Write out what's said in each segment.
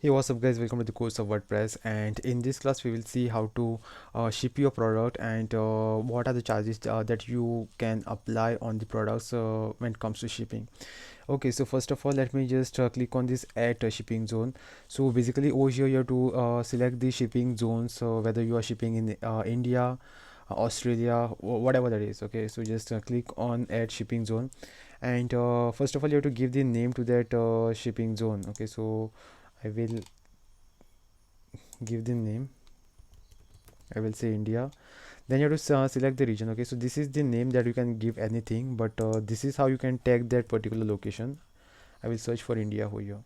Hey, what's up, guys? Welcome to the course of WordPress. And in this class, we will see how to ship your product and what are the charges that you can apply on the products when it comes to shipping. Okay, so first of all, let me just click on this add shipping zone. So basically, over here, you have to select the shipping zones. So whether you are shipping in India, Australia, whatever that is. Okay, so just click on add shipping zone, and first of all, you have to give the name to that shipping zone. Okay, so I will give the name. I will say India. Then you have to select the region. Okay, so this is the name that you can give anything, but this is how you can tag that particular location. I will search for India over here.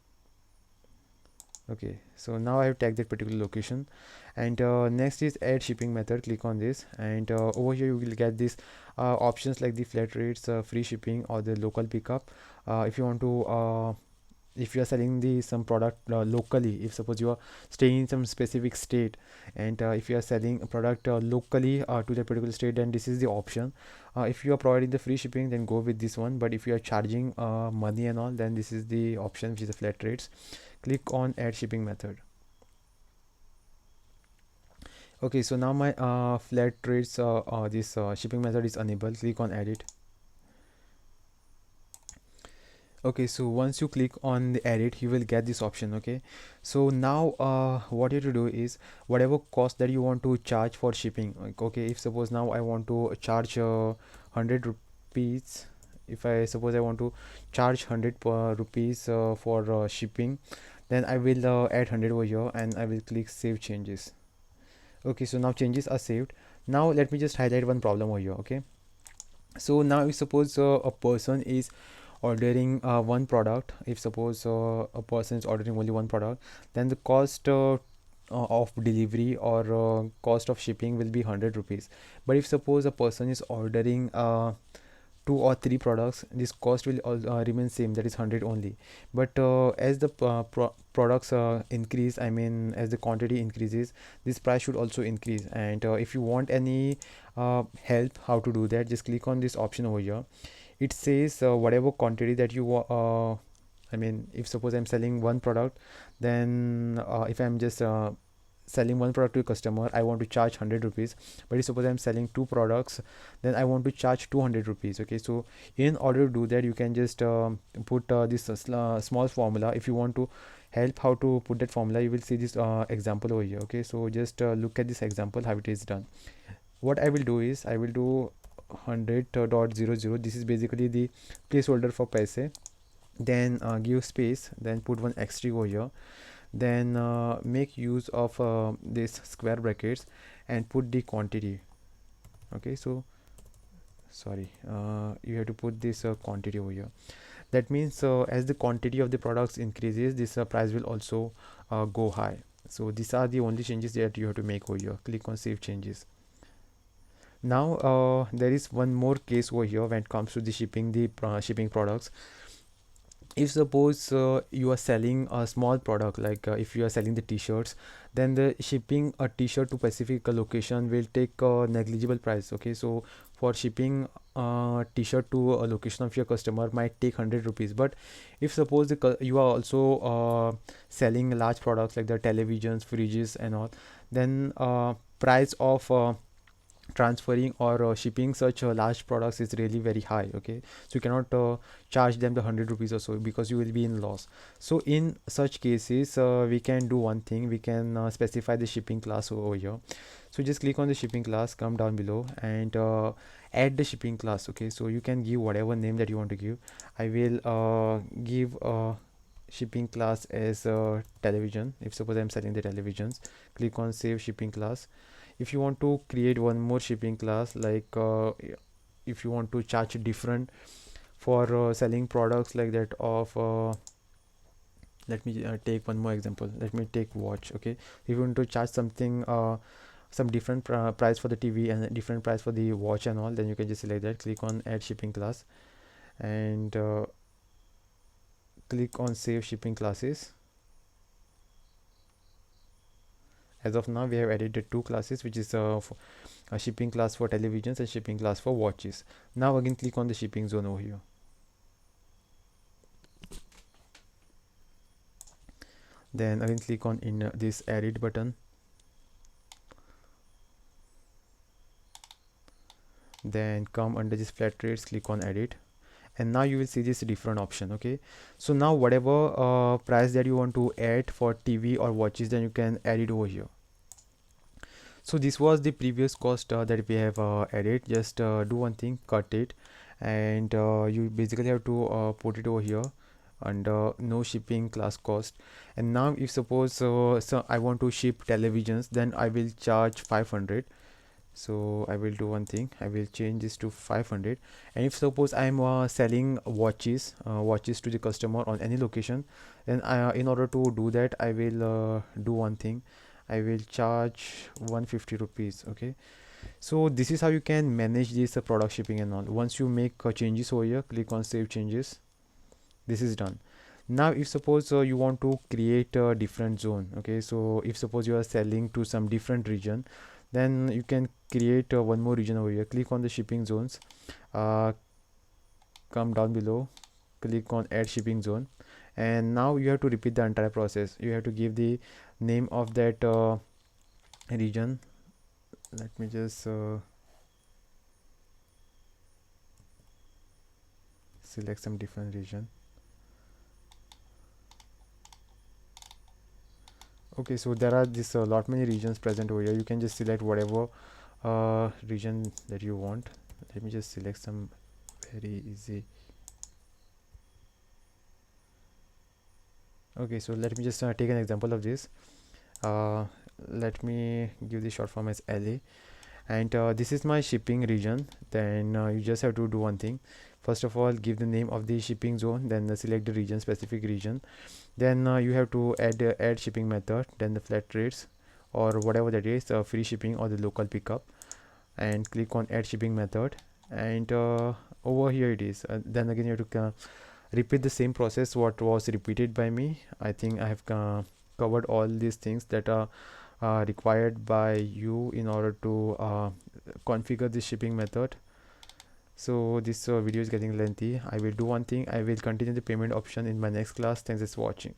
Okay, so now I have tagged that particular location, and next is add shipping method. Click on this, and over here you will get these options like the flat rates, free shipping, or the local pickup. If you want to if you are selling the some product locally, if suppose you are staying in some specific state, and if you are selling a product locally to that particular state, then this is the option. If you are providing the free shipping, then go with this one, but if you are charging money and all, then this is the option, which is the flat rates. Click on add shipping method. Okay, so now my flat rates this shipping method is enabled. Click on edit. Okay, so once you click on the edit, you will get this option. Okay, so now what you have to do is whatever cost that you want to charge for shipping, like, okay, if suppose now I want to charge 100 rupees, if I suppose I want to charge 100 rupees for shipping, then I will add 100 over here, and I will click save changes. Okay, so now changes are saved. Now let me just highlight one problem over here. Okay, so now if suppose a person is ordering one product, if suppose a person is ordering only one product, then the cost of delivery or cost of shipping will be 100 rupees. But if suppose a person is ordering two or three products, this cost will remain same, that is 100 only. But as the products increase, I mean as the quantity increases, this price should also increase. And if you want any help how to do that, just click on this option over here. It says whatever quantity that you I mean, if suppose I'm selling one product, then if I'm just selling one product to a customer, I want to charge 100 rupees. But if suppose I'm selling two products, then I want to charge 200 rupees. Okay, so in order to do that, you can just put this small formula. If you want to help how to put that formula, you will see this example over here. Okay, so just look at this example how it is done. What I will do is I will do 100.00. This is basically the placeholder for paise. Then give space, then put one x3 over here, then make use of this square brackets and put the quantity. Okay, so sorry, you have to put this quantity over here. That means as the quantity of the products increases, this price will also go high. So these are the only changes that you have to make over here. Click on save changes. Now there is one more case over here when it comes to the shipping products. If suppose you are selling a small product, like if you are selling the t-shirts, then the shipping a t-shirt to specific location will take a negligible price. Okay, so for shipping a t-shirt to a location of your customer might take 100 rupees. But if suppose you are also selling large products like the televisions, fridges and all, then price of transferring or shipping such large products is really very high. Okay, so you cannot charge them the 100 rupees or so, because you will be in loss. So in such cases we can do one thing. We can specify the shipping class over here. So just click on the shipping class, come down below, and add the shipping class. Okay, so you can give whatever name that you want to give. I will give shipping class as television. If suppose I'm selling the televisions, click on save shipping class. If you want to create one more shipping class, like if you want to charge different for selling products like that of let me take one more example. Let me take watch. Okay, if you want to charge something some different price for the TV and a different price for the watch and all, then you can just select that, click on add shipping class, and click on save shipping classes. As of now, we have added the two classes, which is a shipping class for televisions and shipping class for watches. Now again click on the shipping zone over here. Then again click on in this edit button, then come under this flat rates, click on edit, and now you will see this different option. Okay, so now whatever price that you want to add for TV or watches, then you can add it over here. So this was the previous cost that we have added. Just do one thing, cut it, and you basically have to put it over here under no shipping class cost. And now if suppose so I want to ship televisions, then I will charge 500. So I will do one thing, I will change this to 500. And if suppose I'm selling watches to the customer on any location, then in order to do that, I will do one thing, I will charge 150 rupees. Okay, so this is how you can manage this product shipping and all. Once you make changes over here, click on save changes. This is done. Now if suppose you want to create a different zone, okay, so if suppose you are selling to some different region, then you can create one more region over here. Click on the shipping zones, uh, come down below, click on add shipping zone, and now you have to repeat the entire process. You have to give the name of that region. Let me just select some different region. Okay, so there are this lot many regions present over here. You can just select whatever region that you want. Let me just select some very easy. Okay, so let me just take an example of this. Let me give the short form as LA, and this is my shipping region. Then you just have to do one thing. First of all, give the name of the shipping zone, then select the region, specific region. Then you have to add shipping method, then the flat rates or whatever that is, free shipping or the local pickup, and click on add shipping method. And over here it is. Then again you have to repeat the same process what was repeated by me. I think I have covered all these things that are required by you in order to configure this shipping method. So this video is getting lengthy. I will do one thing, I will continue the payment option in my next class. Thanks for watching.